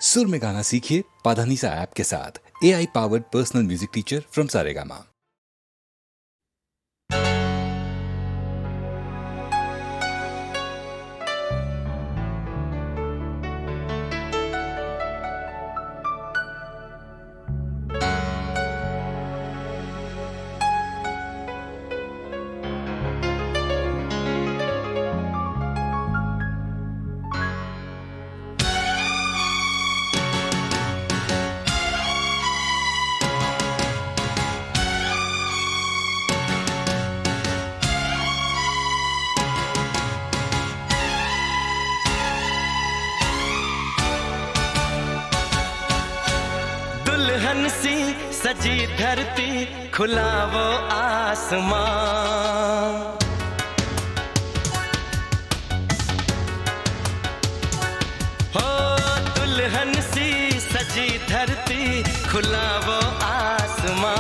सुर में गाना सीखिए पाधानीसा ऐप के साथ। AI powered personal music teacher from Saregama. दुल्हन सी सजी धरती, खुला वो आसमां। हो दुल्हन सी सजी धरती, खुला वो आसमां।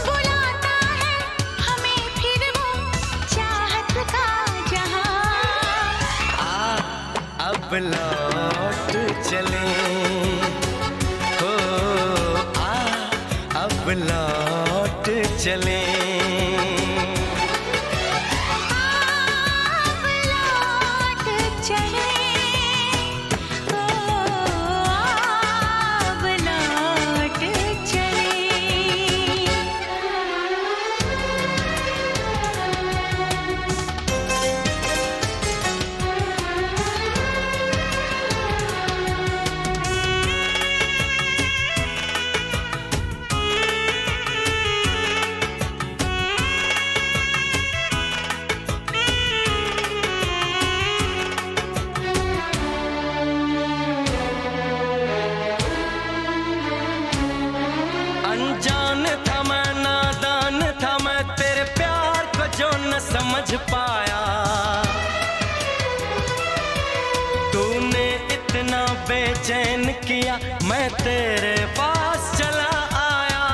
बुलाता है हमें फिर वो चाहत का जहां। अब लौट चले, अब लौट चले। अब लौट चले, अब लौट चले। अनजान था मैं, नादान था मैं, तेरे प्यार को जो न समझ पाया। तूने इतना बेचैन किया, मैं तेरे पास चला आया।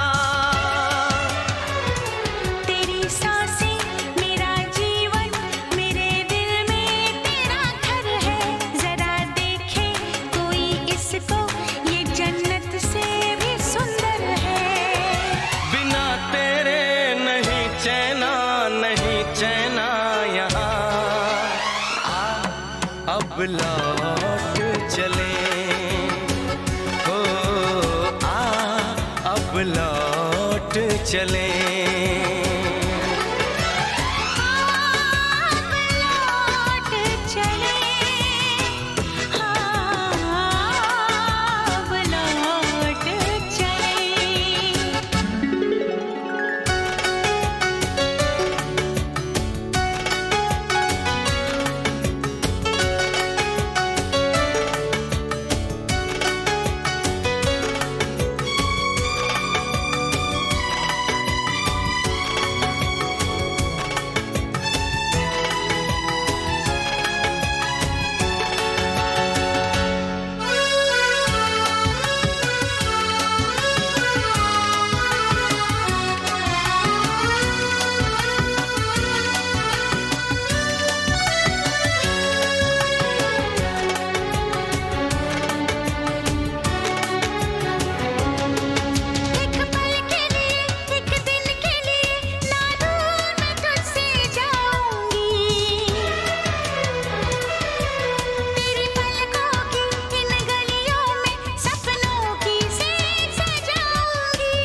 तेरी सांसें मेरा जीवन, मेरे दिल में तेरा घर है। जरा देखे कोई इसको, ये जन्नत से भी सुंदर है। बिना तेरे नहीं चैना, नहीं चैना यहाँ। अब लौट चले, हो अब लौट चले। अब लौट चले, अब लौट चले। एक पल के लिए, एक दिन के लिए, ना दूर मैं तुझसे जाऊंगी। तेरी पलकों की इन गलियों में सपनों की सैर सजाऊंगी।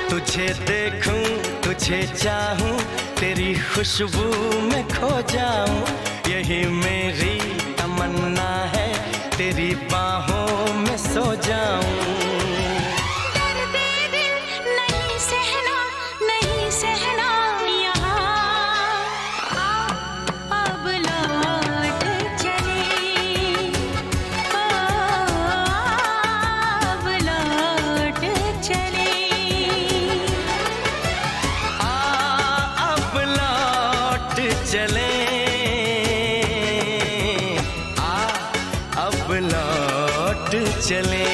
तुझे देखूं, तुझे चाहूं, तेरी खुशबू में खो जाऊं। यही मेरी तमन्ना है, तेरी बाहों में सो जाऊं। दर्द दिल नहीं सहना, नहीं सहना यहाँ। अब लौट चले, अब लौट चले। अब लौट चले, अब लौट चले।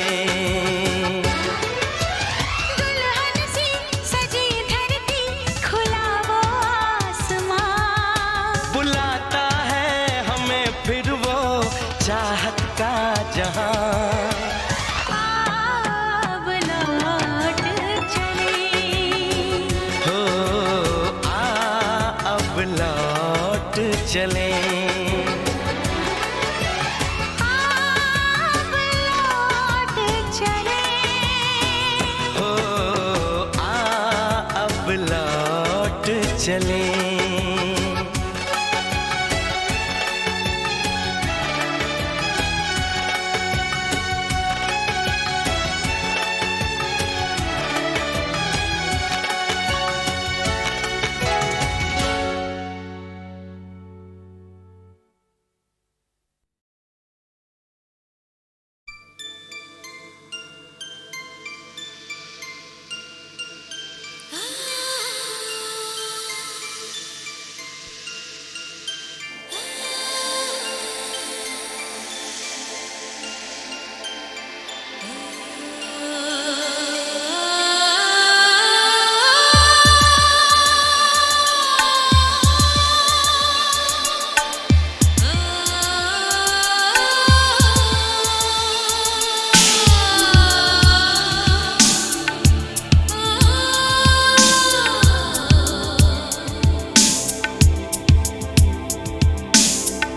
दुल्हन सी सजी धरती, खुला वो आसमां। बुलाता है हमें फिर वो चाहत चाहत का जहां अब लौट चले हो अब लौट चले अब लौट चले हो अब लौट चले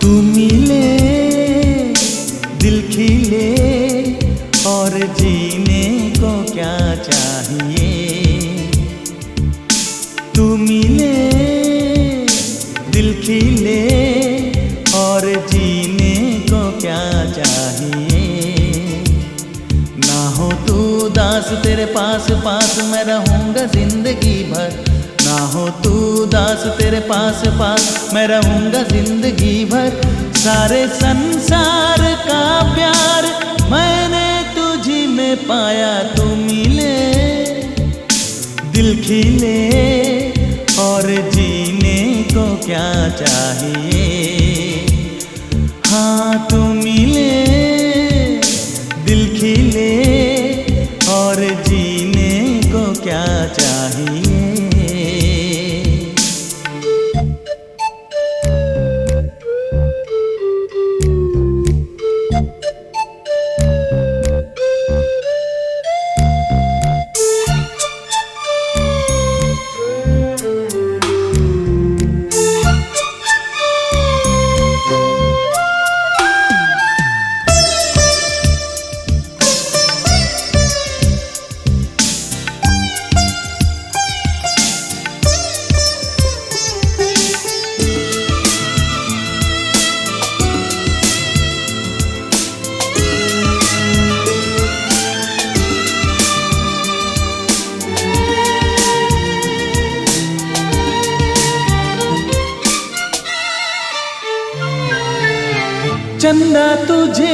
तू मिले दिल खिले और जीने को क्या चाहिए। तू मिले दिल खिले और जीने को क्या चाहिए। ना हो तू दास तेरे पास पास मैं रहूँगा जिंदगी भर। ना हो तू दास तेरे पास पास मैं रहूँगा जिंदगी भर। सारे संसार का प्यार मैंने तुझी में पाया। तू मिले दिल खिले और जीने को क्या चाहिए। हाँ तू मिले दिल खिले और जीने को क्या चाहिए। चंदा तुझे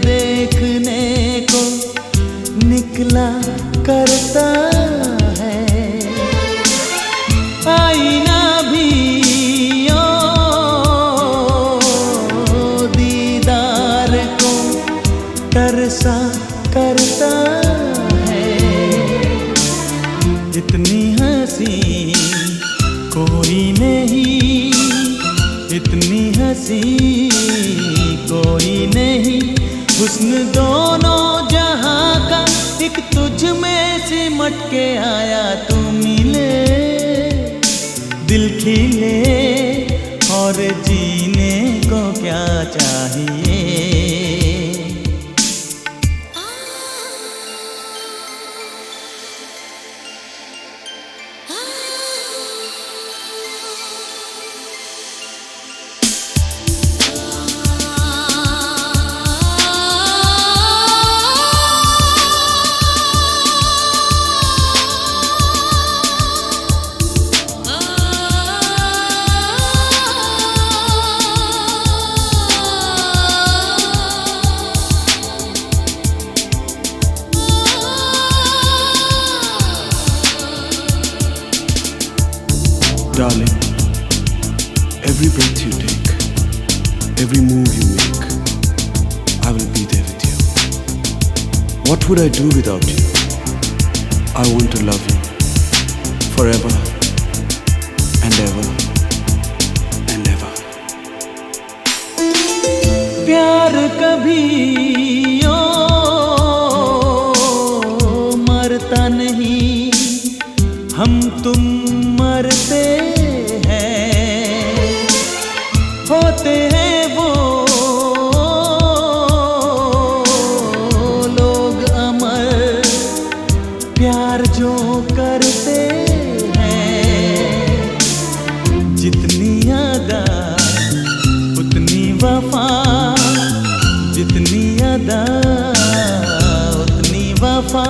देखने को निकला करता है। आईना भी ओ दीदार को तरसा करता है। इतनी हंसी कोई नहीं, इतनी हंसी कोई नहीं। हुस्न दोनों जहां का एक तुझ में सिमट के आया। तू मिले दिल खिले और जीने को क्या चाहिए। Darling, every breath you take, every move you make, I will be there with you. What would I do without you? I want to love you forever and ever and ever. कभी ओ मरता नहीं, हम तुम मरते हैं, होते हैं वो लोग अमर, प्यार जो करते हैं। जितनी अदा उतनी वफा, जितनी अदा उतनी वफा।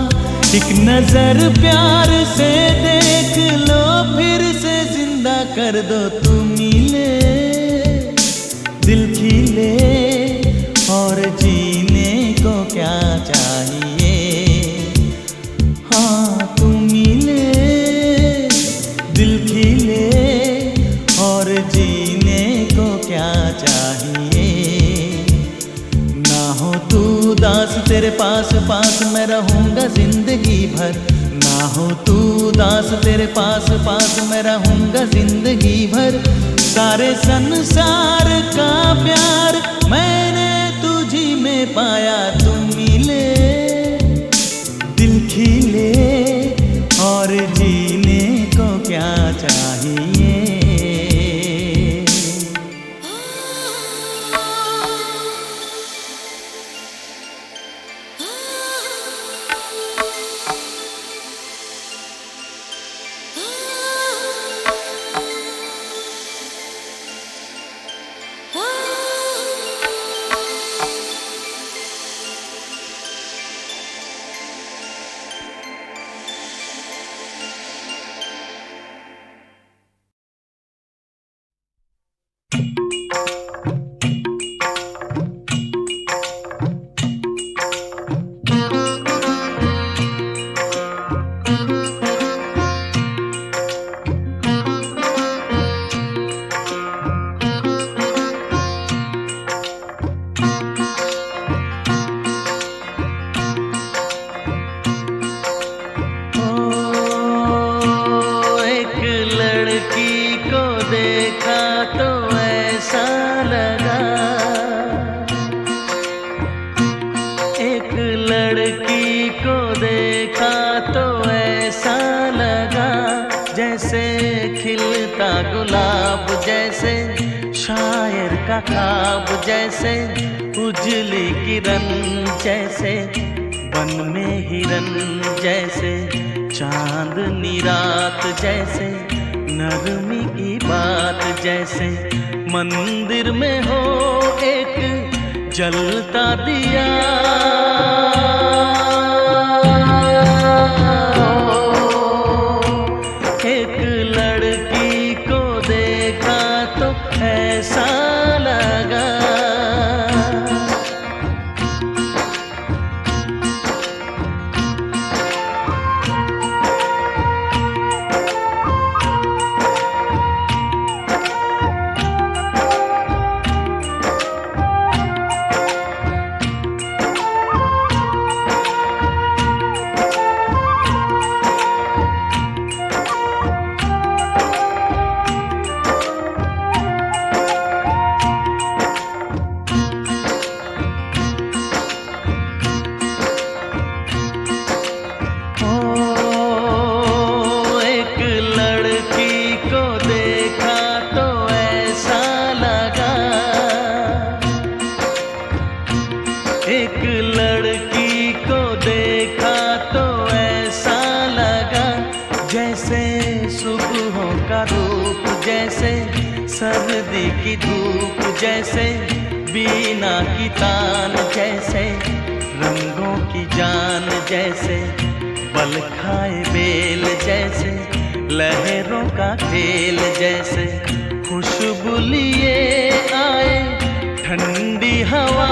एक नजर प्यार से देख लो, फिर से जिंदा कर दो। तू मिले दिल खिले, और जीने को क्या चाहिए। हाँ तू मिले दिल खिले, और जीने को क्या चाहिए। ना हो तू दास, तेरे पास पास मैं रहूंगा जिंदगी भर। ना हो तू दास, तेरे पास पास मैं रहूंगा जिंदगी भर। सारे संसार का प्यार मैंने तुझी में पाया। तू मिले दिल खिले, और जीने को क्या चाहिए। गुलाब जैसे शायर का ख्वाब, जैसे उजली किरण, जैसे बन में हिरन, जैसे चांदनी रात, जैसे नरमी की बात, जैसे मंदिर में हो एक जलता दिया। एक लड़की को देखा तो ऐसा लगा, एक लड़की को देखा तो ऐसा लगा, जैसे सुबहों का रूप, जैसे सर्दी की धूप, जैसे बीना की तान, जैसे रंगों की जान, जैसे बल खाए बेल, जैसे लहरों का खेल, जैसे खुशबू लिए आए ठंडी हवा।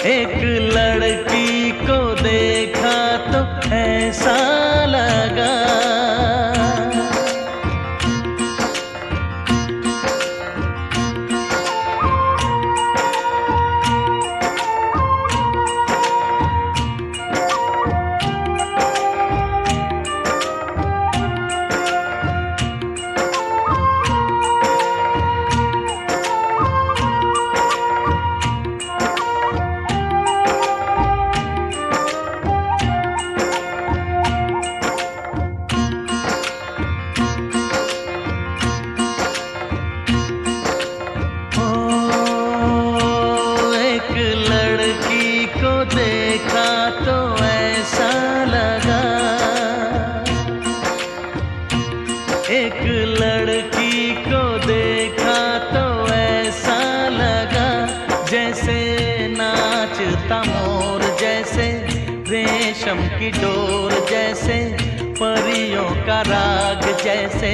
एक लड़की को देखा तो ऐसा लगा, एक लड़की को देखा तो ऐसा लगा जैसे नाचता मोर, जैसे रेशम की डोर, जैसे परियों का राग, जैसे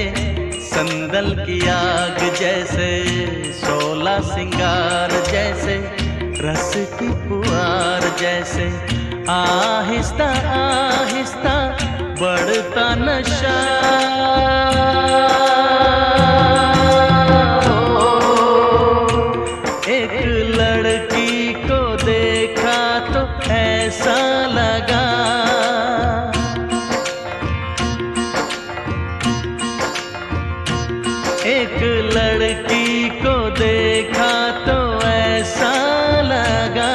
संदल की आग, जैसे शोला सिंगार, जैसे रस की पुआर, जैसे आहिस्ता आहिस्ता बढ़ता नशा। एक लड़की को देखा तो ऐसा लगा। एक लड़की को देखा तो ऐसा लगा।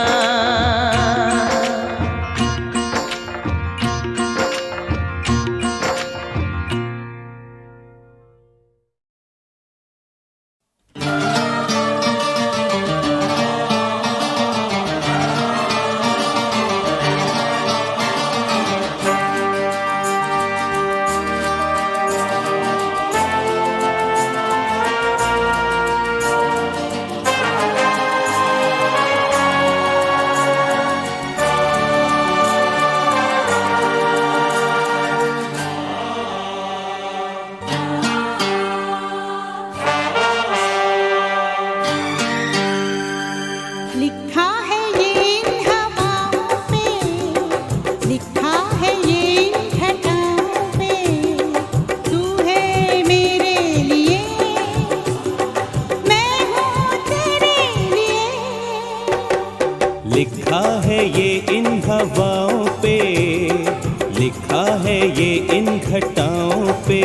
लिखा है ये इन हवाओं पे, लिखा है ये इन घटाओं पे,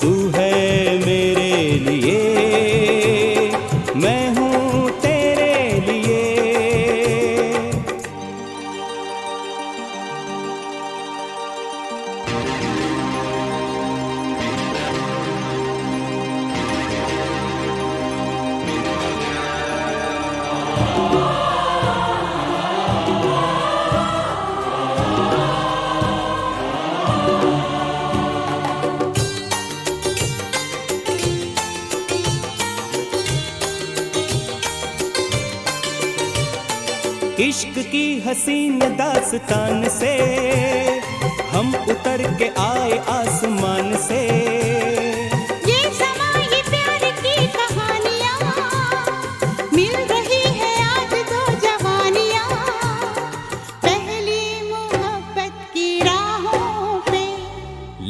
तू है मेरे लिए, मैं हूँ तेरे लिए। इश्क की हसीन दास्तान से हम उतर के आए आसमान से। ये समा ये प्यार की कहानियाँ मिल रही है आज दो जवानियाँ, पहली मोहब्बत की राहों पे।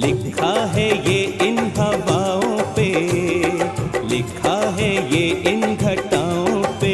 लिखा है ये इन हवाओं पे, लिखा है ये इन घटाओं पे,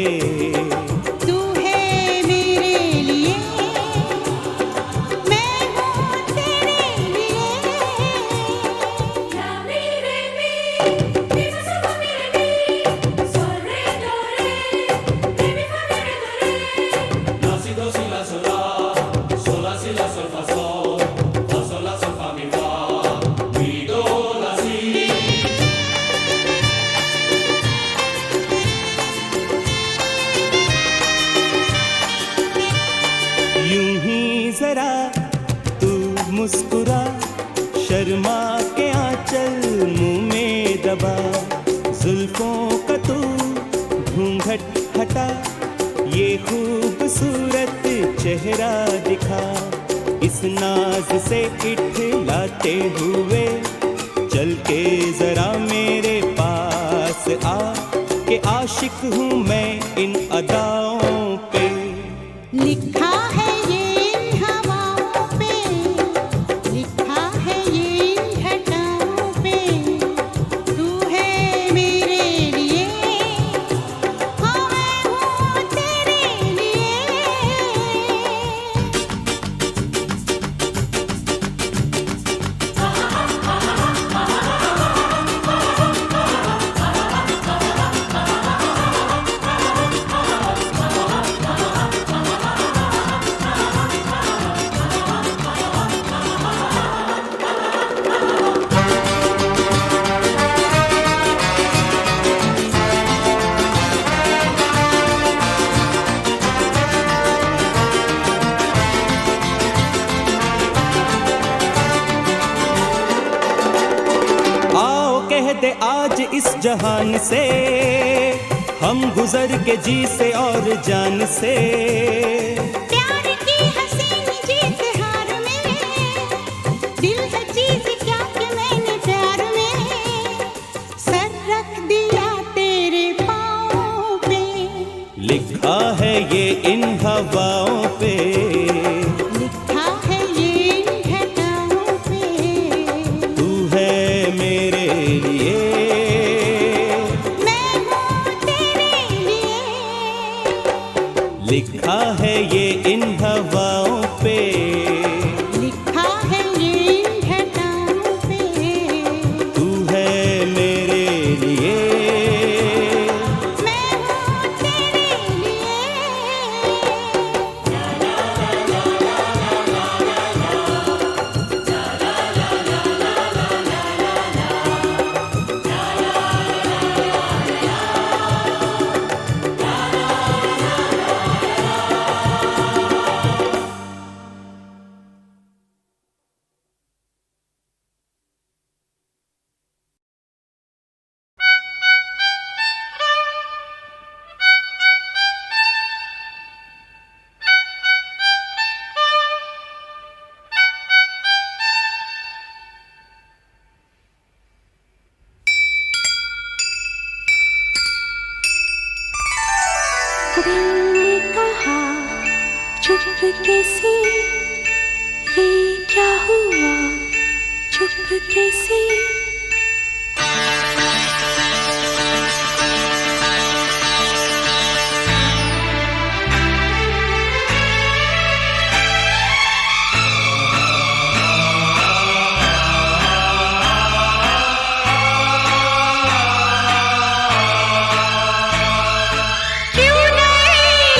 जरा तू मुस्कुरा, शर्मा के आंचल मुंह में दबा, जुल्फों का तू घूंघट हटा, ये खूबसूरत चेहरा दिखा, इस नाज से इठलाते हुए चल के जरा मेरे पास आ, के आशिक हूँ मैं इन अदाओं पे। लिखा है कह दे आज इस जहान से, हम गुजर के जी से और जान से। प्यार की हसीन जीत हार में, दिल है चीज क्या कि मैंने प्यार में सर रख दिया तेरे पाँव पे। लिखा है ये इन हवाओं पे, लिखा है ये इन घटाओं पे। तू है मेरे लिए, मैं हूँ तेरे लिए। लिखा है ये इन हवाओं पे, लिखा है ये इन घटाओं पे। तू है मेरे लिए। मैं हूँ तेरे लिए। दिल ने कहा चुपके से, ये क्या हुआ चुपके से। क्यों नए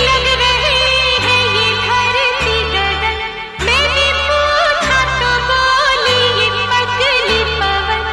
लग रहे हैं ये धरती गगन, मैंने पूछा तो बोली ये पगली पवन।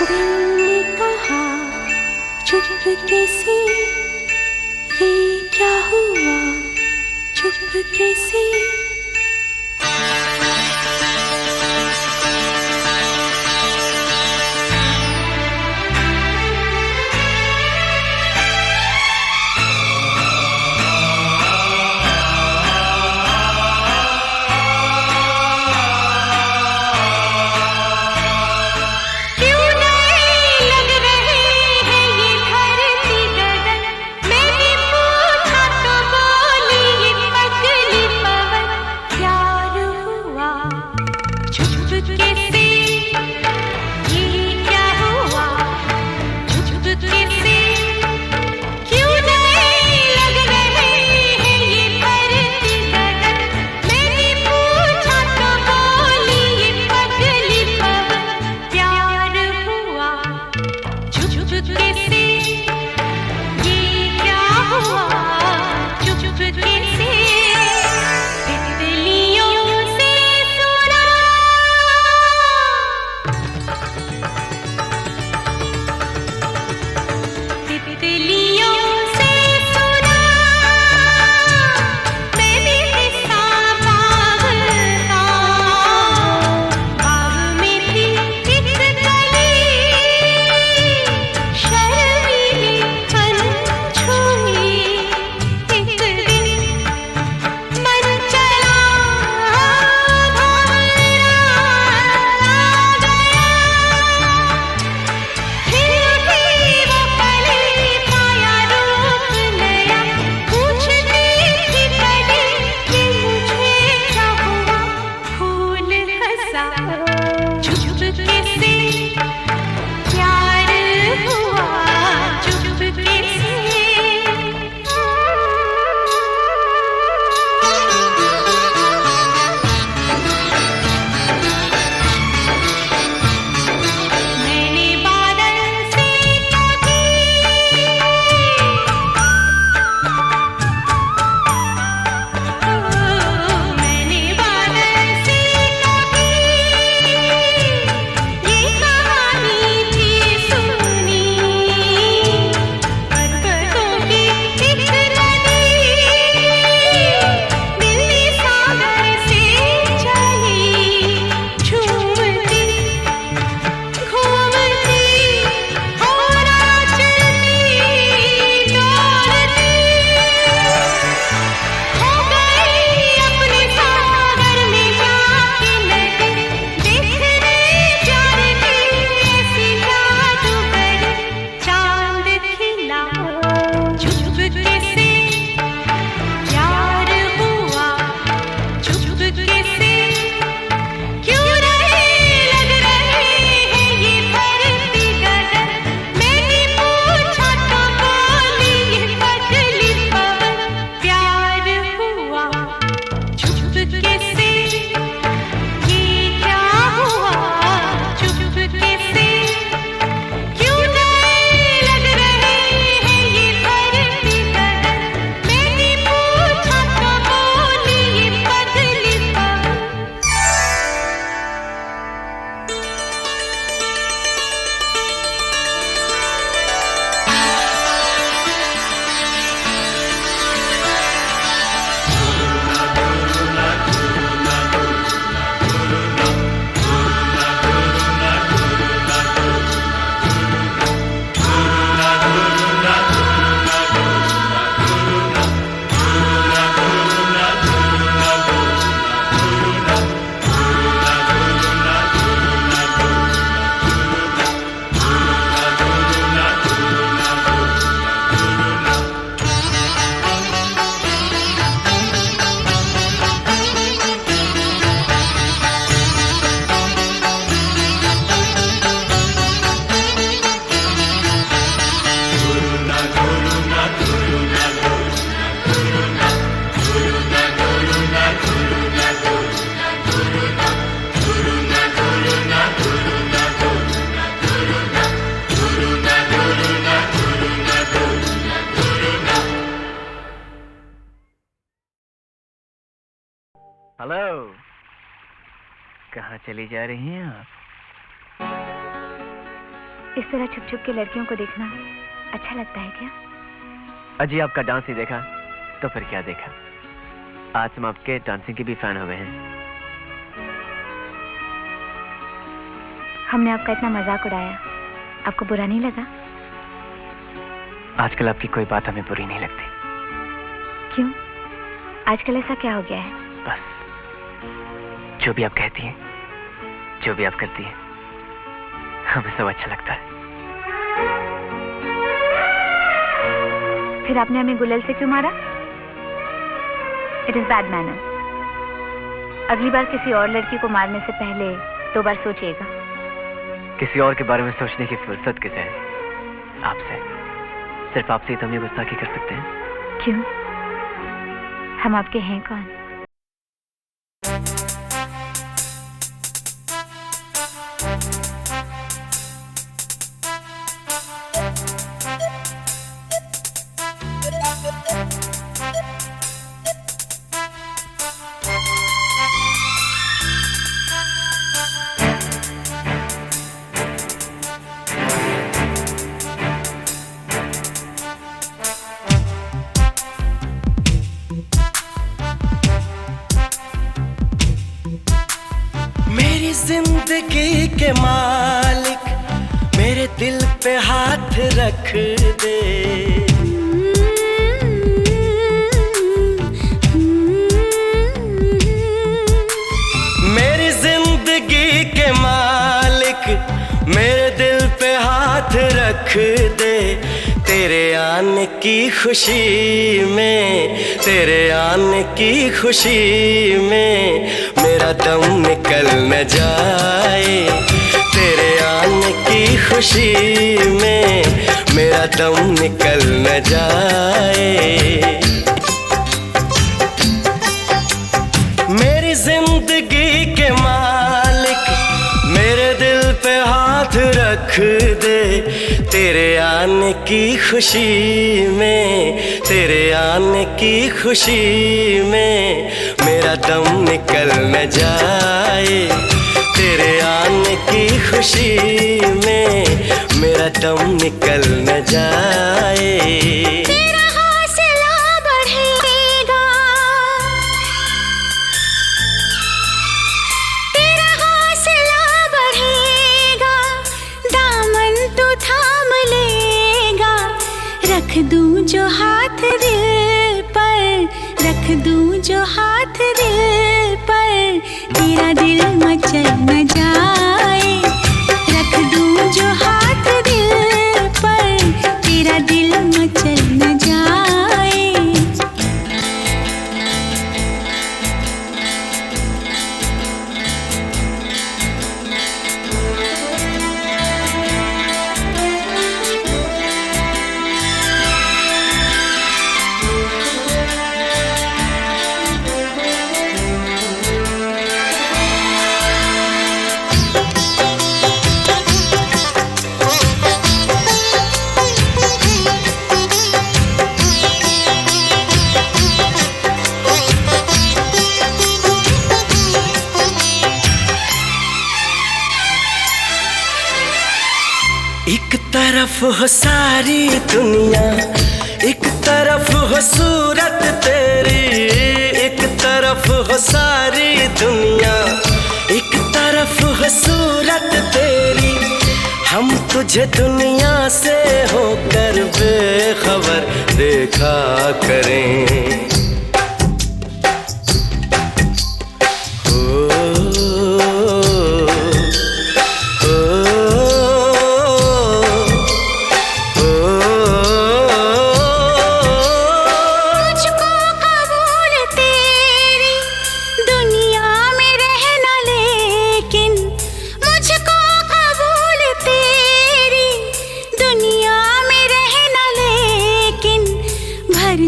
दिल ने कहा चुपके से, ये क्या हुआ चुपके से। हेलो, कहाँ चली जा रही हैं आप? इस तरह छुप छुप के लड़कियों को देखना अच्छा लगता है क्या? अजी आपका डांस ही देखा तो फिर क्या देखा। आज हम आपके डांसिंग के भी फैन हो गए हैं। हमने आपका इतना मजाक उड़ाया, आपको बुरा नहीं लगा? आजकल आपकी कोई बात हमें बुरी नहीं लगती। क्यों? आजकल ऐसा क्या हो गया है? बस जो भी आप कहती हैं, जो भी आप करती हैं, हमें सब अच्छा लगता है। फिर आपने हमें गुलेल से क्यों मारा? It is bad manner. अगली बार किसी और लड़की को मारने से पहले 2 बार सोचिएगा। किसी और के बारे में सोचने की फुर्सत किसे है? आपसे। सिर्फ आपसे ही तो हम ये गुस्ताखी कर सकते हैं। क्यों? हम आपके हैं कौन? मेरी जिंदगी के मालिक, मेरे दिल पे हाथ रख दे। मेरी जिंदगी के मालिक, मेरे दिल पे हाथ रख दे। तेरे आने की खुशी में, तेरे आने की खुशी में मेरा दम निकल न जाए। तेरे आने की खुशी में मेरा दम निकल न जाए। मेरी जिंदगी के मालिक, मेरे दिल पे हाथ रख दे। तेरे आने की खुशी में, तेरे आने की खुशी में मेरा दम निकल न जाए। तेरे आने की खुशी में मेरा दम निकल न जाए। तेरा हौसला बढ़ेगा, तेरा हौसला बढ़ेगा, दामन तू थाम लेगा। रख दूं जो हाथ दिल पर, रख दूं जो हाथ दिल पर, तेरा दिल मचल न जाए। रख दूं जो हाथ दिल पर, तेरा दिल मचल न जाए। एक तरफ हो सारी दुनिया, एक तरफ हो सूरत तेरी। एक तरफ हो सारी दुनिया, एक तरफ हो सूरत तेरी। हम तुझे दुनिया से होकर बेखबर देखा करें।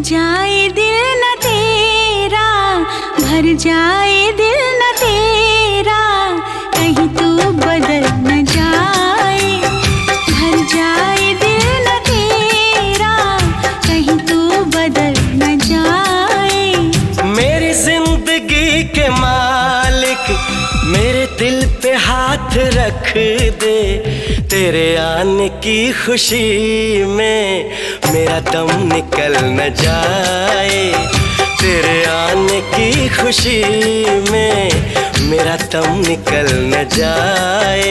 जाए दिल न तेरा, भर जाए दिल न तेरा, कहीं तू बदल न जाए। भर जाए दिल न तेरा, कहीं तू बदल न जाए। मेरी जिंदगी के मालिक, मेरे दिल पे हाथ हाथ रख दे, तेरे आने की खुशी में मेरा दम निकल न जाए। तेरे आने की खुशी में मेरा दम निकल न जाए।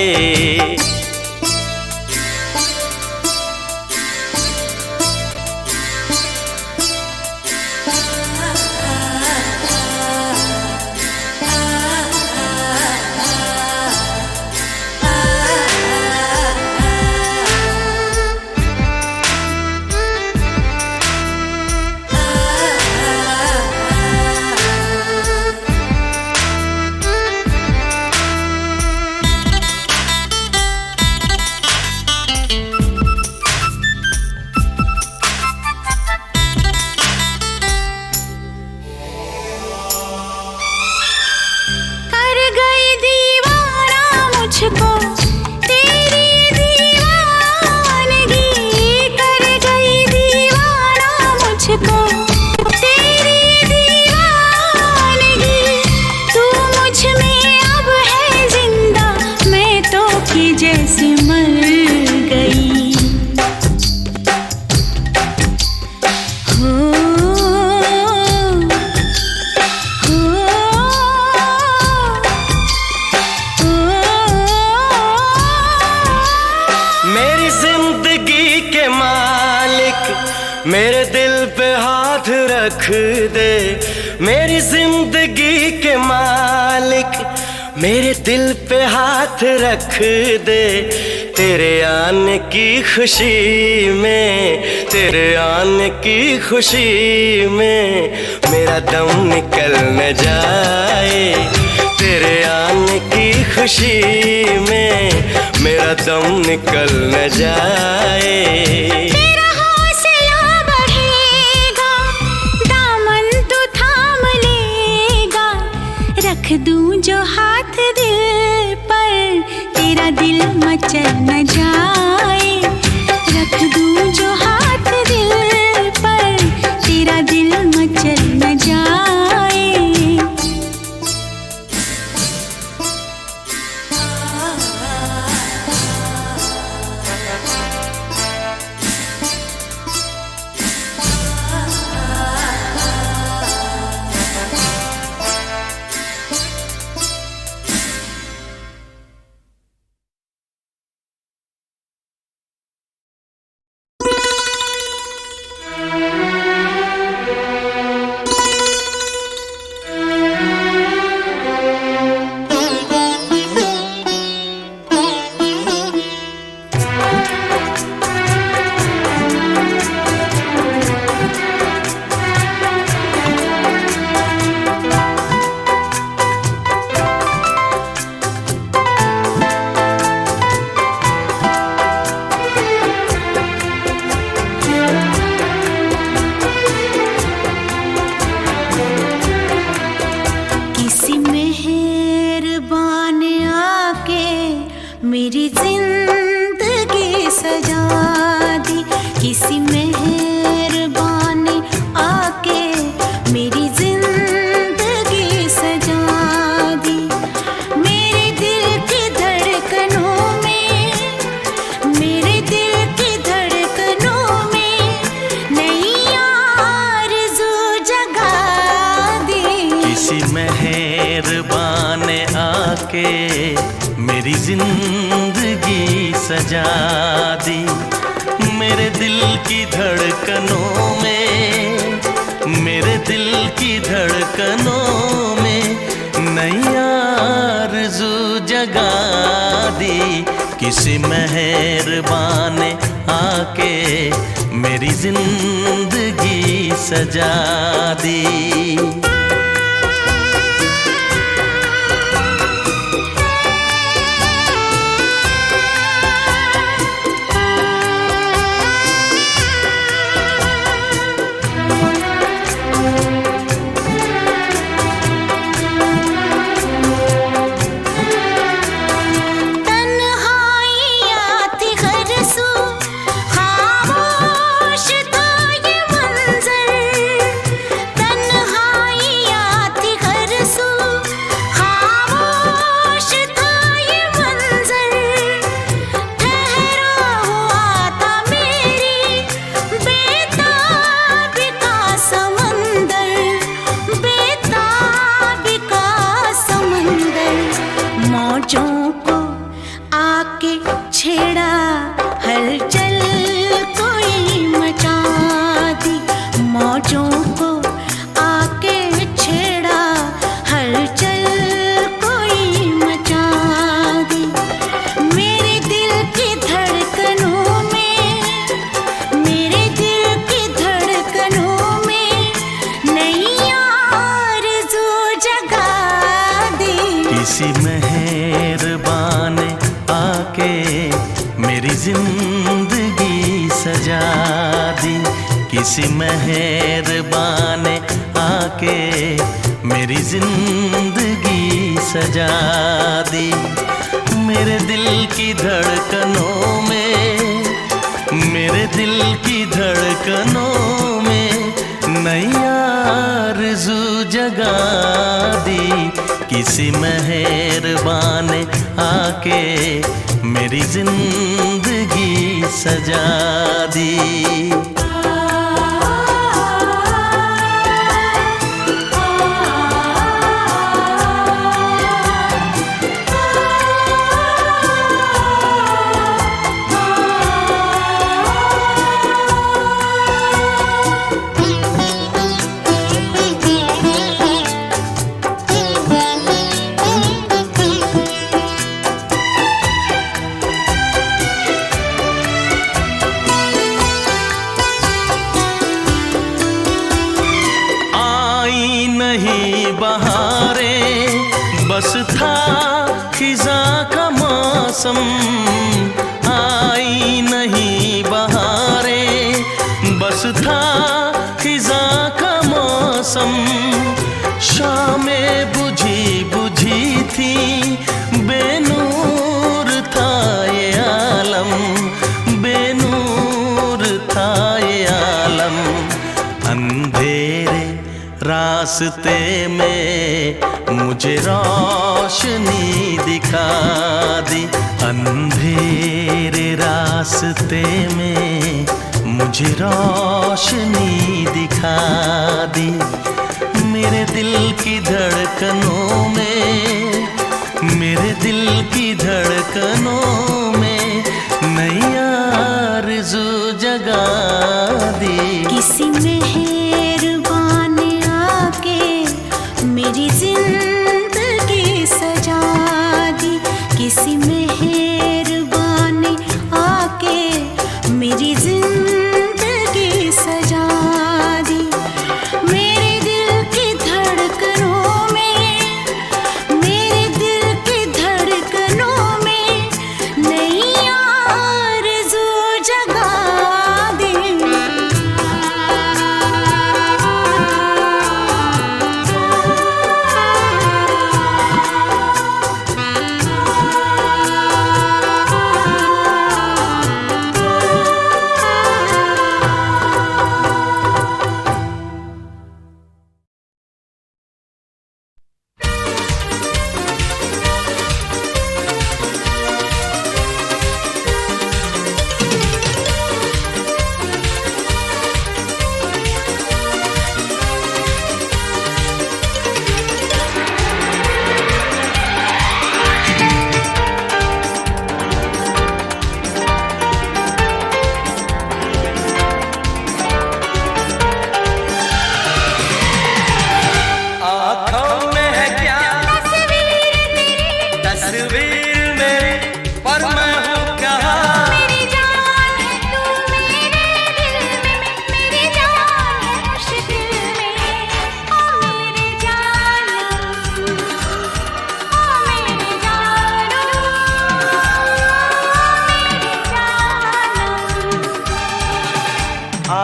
मेरे दिल पे हाथ रख दे, मेरी जिंदगी के मालिक मेरे दिल पे हाथ रख दे। तेरे आने की खुशी में, तेरे आने की खुशी में मेरा दम निकल न जाए। तेरे आने की खुशी में मेरा दम निकल न जाए। रख दूं जो हाथ दिल पर, तेरा दिल मचल न जाए। रख दूं जो हाथ दिल पर, तेरा दिल मचल न जाए। मेरी जिंदगी सजा दी, किसी मेहरबान ने आके मेरी जिंदगी सजा दी। मेरे दिल की धड़कनों में, मेरे दिल की धड़कनों में नई आरज़ू जगा दी। किसी मेहरबान ने आके मेरी जिंदगी सजा दी। मेरे दिल की धड़कनों में, मेरे दिल की धड़कनों में नई आरज़ू जगा दी। किसी मेहरबान ने आके मेरी जिंदगी सजा दी। खामोश था ये मंजर, तन्हाई किसी मेहरबान ने आके मेरी जिंदगी सजा दी, किसी मेहरबान ने आके मेरी जिंदगी सजा दी। मेरे दिल की धड़कनों में, मेरे दिल की धड़कनों में नई आरज़ू जगा दी, किसी मेहरबान ने आके मेरी जिंदगी सजा दी। बस था खिज़ां का मौसम, आई नहीं बहारें, बस था खिज़ां का मौसम। शामें बुझी बुझी थी, बेनूर था ये आलम, बेनूर था ये आलम। अंधेरे रास्ते में मुझे रोशनी दिखा दी, अंधेरे रास्ते में मुझे रोशनी दिखा दी। मेरे दिल की धड़कनों में, मेरे दिल की धड़कनों में नई आरज़ू जगा दी। किसी मेहरबान ने आके मेरी जिंदगी सजा दी, किसी मेहरबान ने आके मेरी जिंदगी सजा दी। मेरे दिल की धड़कनों में, मेरे दिल की धड़कनों में नई आरज़ू जगा दी।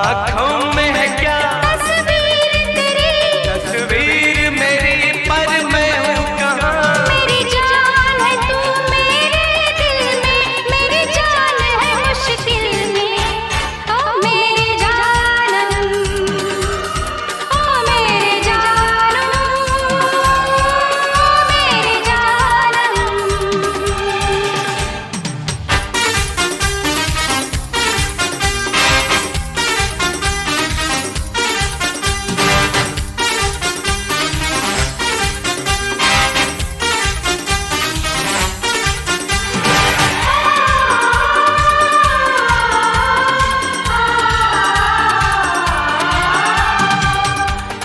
आँखों में है क्या तस्वीर तेरी, तस्वीर मेरी, पर मैं हूँ कहाँ। मेरी जान है तू मेरे दिल में, मेरी जान है मुश्किल में। ओ मेरे जानम, ओ मेरे जानम, ओ मेरे जानम।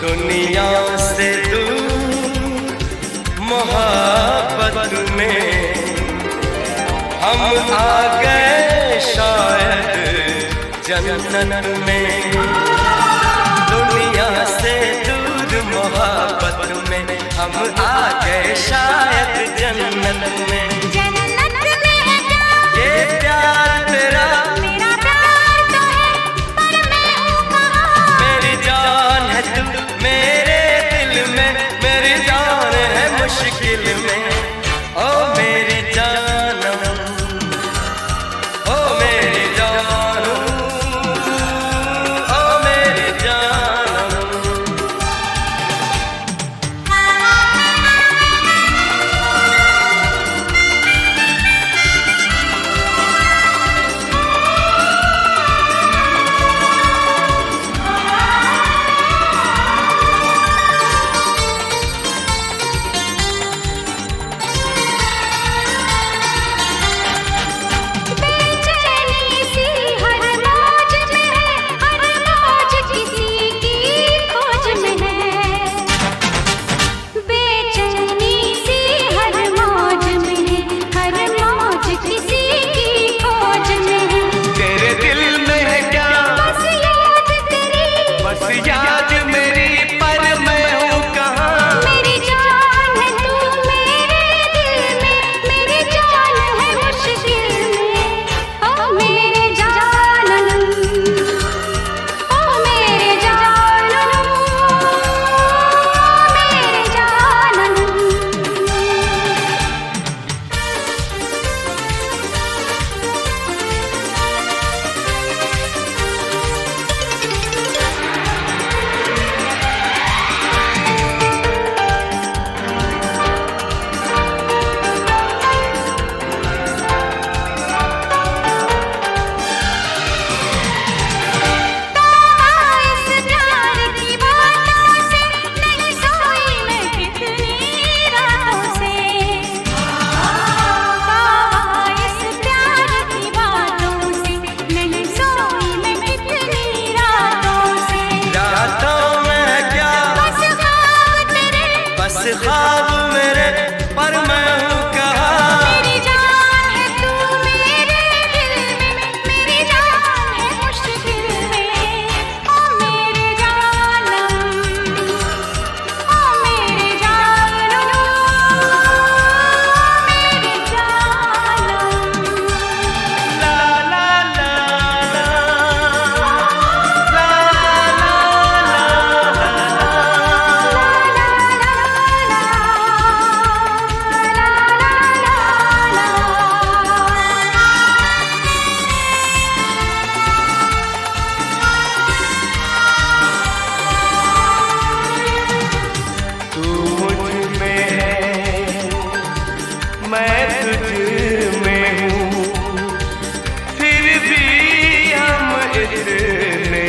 दुनिया से दूर मोहब्बत में हम आ गए शायद जन्नत में। दुनिया से दूर मोहब्बत में हम आ गए शायद मुश्किल में। ओ मेरी जानम, ओ मेरी जानम, ओ मेरी जानम। ख्वाब मेरे पर मैं हूँ कहाँ। मेरी जान है तू मेरे दिल में, मेरी जान है मुश्किल में। ओ मेरे जानम, ओ मेरे जानम, मेरे जानम। ला ला ला ला, ला तू मुझ में है, मैं तुझ में हूँ, फिर भी हम इतने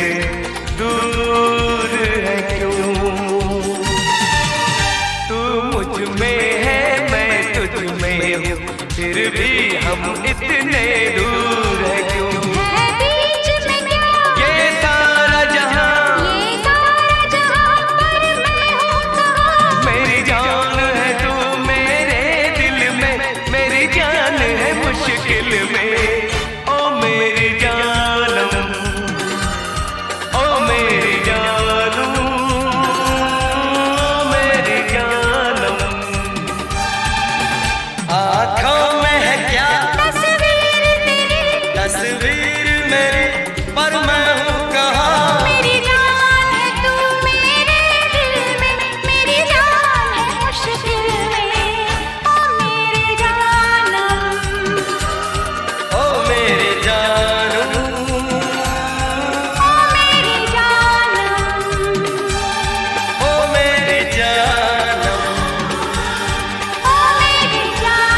दूर है क्यों। तू मुझ में है, मैं तुझ में हूँ, फिर भी हम इतने दूर है क्यों। है बीच में क्या ये सारा जहां, ये सारा जहां, पर मैं हूँ कहाँ। मेरी जान है तू मेरे दिल में, मेरी जान है मुश्किल में। ओ मेरी जानम, ओ मेरी जानम, ओ मेरी जानम। आँखों में है क्या तस्वीर तेरी, तस्वीर मेरी, पर मैं हूँ कहाँ। मेरी जान है तू मेरे दिल में, मेरी जान है मुश्किल में। ओ मेरे जानम, ओ मेरी जानम, ओ मेरी जानम, ओ मेरी जानम। ओ मेरी जानम।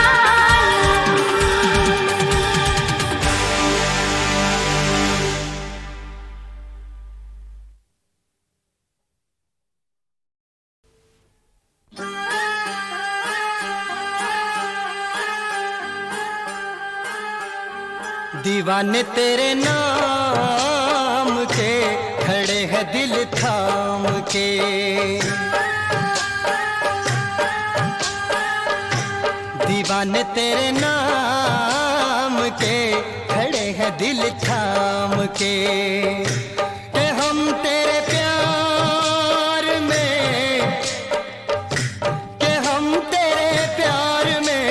दीवाने तेरे नाम के खड़े हैं दिल थाम के। दीवाने तेरे नाम के खड़े हैं दिल थाम के। कि हम तेरे प्यार में, कि हम तेरे प्यार में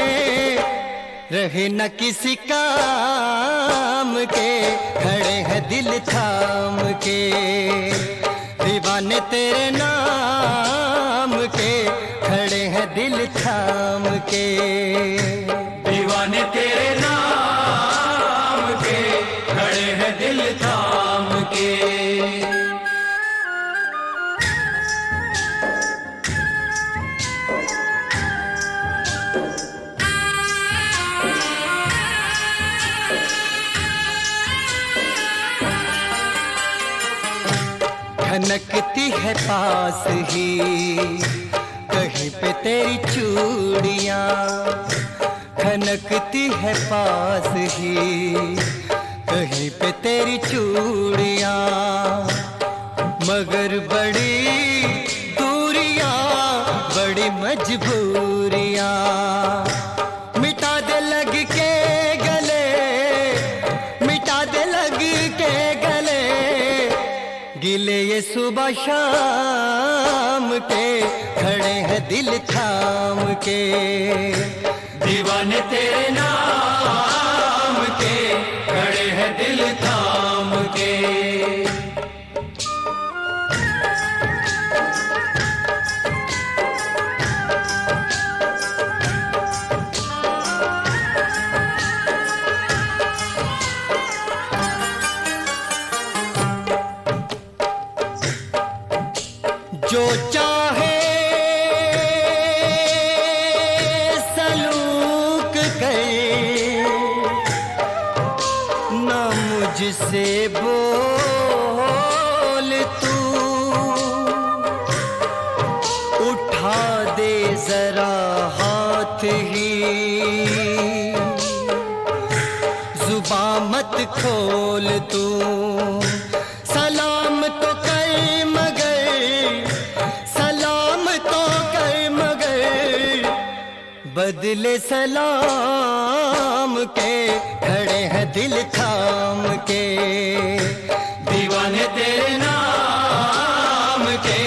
रहे न किसी काम के, खड़े हैं दिल थाम के। दीवाने तेरे नाम के खड़े हैं दिल दिल थाम के। दीवाने तेरे नाम के खड़े हैं दिल थाम के। खनकती है पास ही कहीं पे तेरी चूड़ियाँ, खनकती है पास ही कहीं पे तेरी चूड़ियाँ, मगर बड़ी दूरियाँ बड़ी मजबूरियाँ, मिटा दे लग के गले, मिटा दे लग के गले, गिले ये सुबह शाम के खड़े हैं दिल थाम के। दीवाने तेरे नाम के खड़े हैं दिल थाम के। जो चाहे सलूक करे ना मुझसे बोल तू, उठा दे जरा हाथ ही, जुबां मत खोल तू, सलाम तो कर मगर, सलाम तो कर मगर, बदले सलाम के खड़े हैं दिल थाम के। दीवाने तेरे नाम के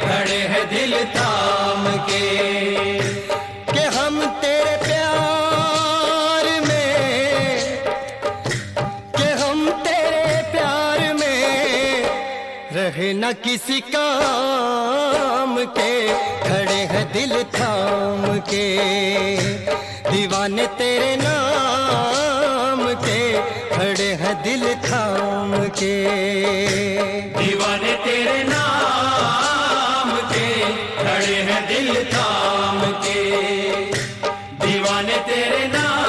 खड़े हैं दिल थाम के। कि हम तेरे प्यार में, कि हम तेरे प्यार में रहे न किसी काम के खड़े हैं दिल थाम के। दीवाने तेरे नाम के खड़े हैं दिल थाम के। दीवाने तेरे नाम के खड़े हैं दिल थाम के। दीवाने तेरे नाम